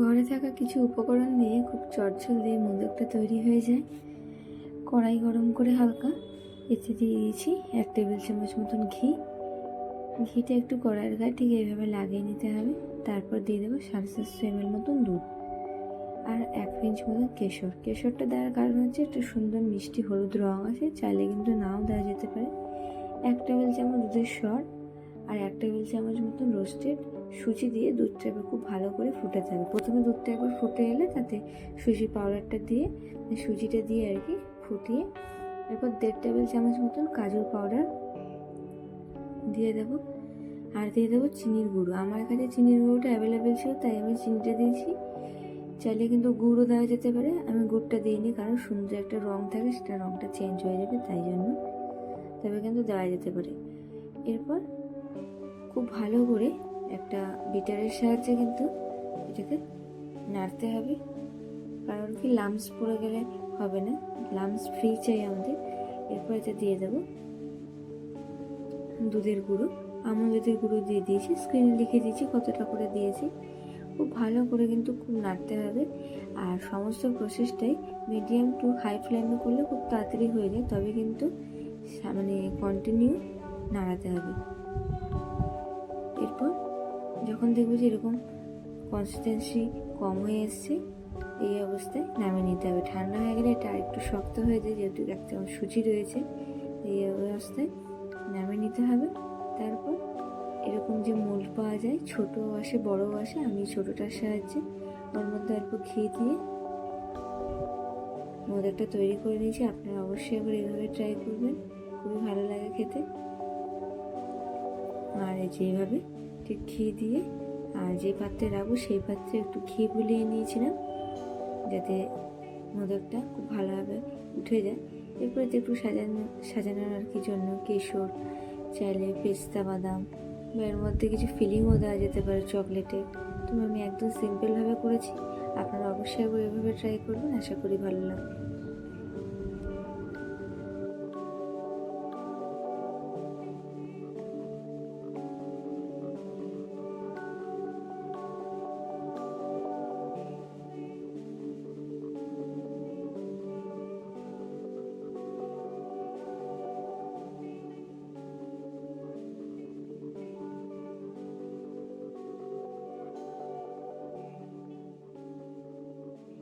ঘরে থাকা কিছু উপকরণ দিয়ে খুব চটজলদি মোদকটা তৈরি হয়ে যায়। কড়াই গরম করে হালকা এতে দিয়ে দিয়েছি 1 টেবিল চামচ মতন ঘি। ঘিটা একটু কড়াইয়ের গায়ে ঠিক এইভাবে লাগিয়ে নিতে হবে। তারপর দিয়ে দেবো 750 ml মতন দুধ আর 1 পিঞ্চ মতন কেশর। কেশরটা দেওয়ার কারণ হচ্ছে একটু সুন্দর মিষ্টি হলুদ রঙ আছে, চাইলে কিন্তু নাও দেওয়া যেতে পারে। 1 টেবিল চামচ দুধের সর আর 1 টেবিল চামচ মতন রোস্টেড সুজি দিয়ে দুধটা এবার খুব ভালো করে ফুটাতে হবে। প্রথমে দুধটা একবার ফুটে এলে তাতে সুজি পাউডারটা দিয়ে সুজিটা দিয়ে আর কি ফুটিয়ে এরপর 1.5 টেবিল চামচ মতন কাজুর পাউডার দিয়ে দেবো আর দিয়ে দেবো চিনির গুঁড়ো। আমার কাছে চিনির গুঁড়োটা অ্যাভেলেবেল ছিল তাই আমি চিনিটা দিয়েছি, চাইলে কিন্তু গুঁড়ো দেওয়া যেতে পারে। আমি গুড়টা দিইনি কারণ সুন্দর একটা রঙ থাকে, সেটা রঙটা চেঞ্জ হয়ে যাবে তাই জন্য, তবে কিন্তু দেওয়া যেতে পারে। এরপর খুব ভালো করে একটা বিটারের সাহায্যে কিন্তু এটাকে নাড়তে হবে, কারণ কি লাম্পস পড়ে গেলে হবে না, লাম্পস ফ্রি চাই আমাদের। এরপর এটা দিয়ে দেবো দুধের গুঁড়ো, আমুল দুধের গুঁড়ো দিয়ে দিয়েছি, স্ক্রিনে লিখে দিয়েছি কতটা করে দিয়েছি। খুব ভালো করে কিন্তু খুব নাড়তে হবে। আর সমস্ত প্রসেসটাই মিডিয়াম টু হাই ফ্লেমে করলে খুব তাড়াতাড়ি হয়ে যায়, তবে কিন্তু মানে কন্টিনিউ নাড়াতে হবে। এরপর যখন দেখবো যে এরকম কনসিস্টেন্সি কম হয়ে এসছে, এই অবস্থায় নামিয়ে নিতে হবে। ঠান্ডা হয়ে গেলে এটা আরেকটু শক্ত হয়ে যায়, যেহেতু একটা সুজি রয়েছে। এই অবস্থায় নামিয়ে নিতে হবে। তারপর এরকম যে মোল্ড পাওয়া যায়, ছোটও আসে বড়ও আসে, আমি ছোটোটার সাহায্যে ওর মধ্যে অল্প ঘি দিয়ে মোদকটা তৈরি করে নিয়েছি। আপনারা অবশ্যই একবার এইভাবে ট্রাই করবেন, খুবই ভালো লাগে খেতে। আর এই যেভাবে ঠিক ঘি দিয়ে আর যে পাত্রে রাখবো সেই পাত্রে একটু ঘি গুলিয়ে নিয়েছিলাম যাতে মোদকটা খুব ভালোভাবে উঠে যায়। এরপরে একটু সাজানোর আর কি জন্য কেশর, চাইলে পেস্তা বাদাম বা এর মধ্যে কিছু ফিলিংও দেওয়া যেতে পারে চকলেটের। তো আমি একদম সিম্পলভাবে করেছি, আপনারা অবশ্যই একবার এভাবে ট্রাই করবেন, আশা করি ভালো লাগবে।